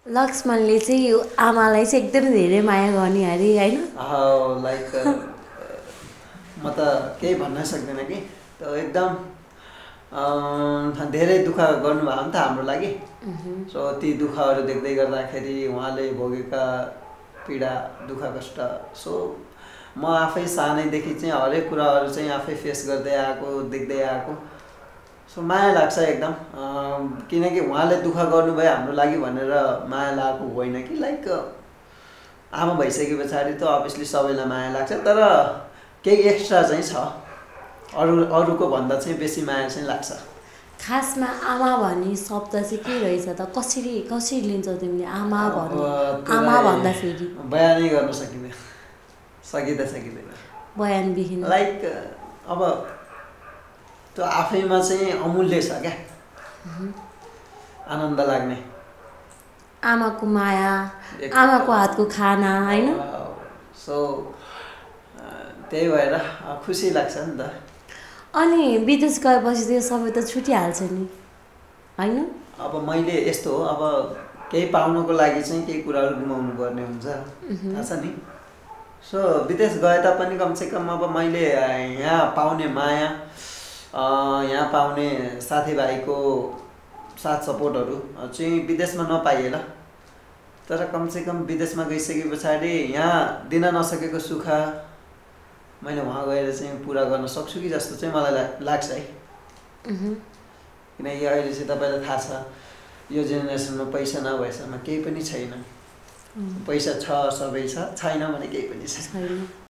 लक्ष्मणले चाहिँ आमालाई चाहिँ एकदम धेरै माया गर्ने अरे हैन लाइक म त केही भन्न सक्दिनँ कि त एकदम धेरै दुःख गर्नुभयो नि त हाम्रो लागि सो ती दुःखहरू देख्दै गर्दाखेरि उहाँले भोगेका पीडा दुःख कष्ट सो म आफै सानैदेखि चाहिँ हरेक कुराहरू चाहिँ आफै फेस गर्दै आएको देख्दै आएको सो माया लाग्छ एकदम किनकि उहाँले दुःख गर्नुभयो हाम्रो लागि भनेर माया लागेको होइन कि लाइक आमा भइसके पछाडि त अभियसली सबैलाई माया लाग्छ तर केही एक्स्ट्रा चाहिँ छ अरूको भन्दा चाहिँ बेसी माया चाहिँ लाग्छ खासमा आमा भन्ने शब्द चाहिँ के रहेछ त कसरी लिन्छौ तिमीले आमा भन्दाखेरि बयानै गर्न सकिँदैन बयान विहीन लाइक अब त्यो आफैमा चाहिँ अमूल्य छ क्या आनन्द लाग्ने आमाको माया आमाको हातको खाना हैन सो त्यही भएर खुसी लाग्छ नि त अनि विदेश गएपछि त्यो सबै त छुटिहाल्छ नि हैन अब मैले यस्तो हो अब केही पाउनको लागि चाहिँ केही कुराहरू गुमाउनु पर्ने हुन्छ थाहा छ नि सो विदेश गए तापनि कमसेकम अब मैले यहाँ पाउने माया यहाँ पाउने साथीभाइको साथ सपोर्टहरू चाहिँ विदेशमा नपाइएला तर कमसेकम विदेशमा गइसके पछाडि यहाँ दिन नसकेको सुख मैले वहाँ गएर चाहिँ पुरा गर्न सक्छु कि जस्तो चाहिँ मलाई लाग्छ है किनकि अहिले चाहिँ तपाईँलाई थाहा छ यो जेनेरेसनमा पैसा नभएसम्म केही पनि छैन पैसा छ सबै छ छैन भने केही पनि छैन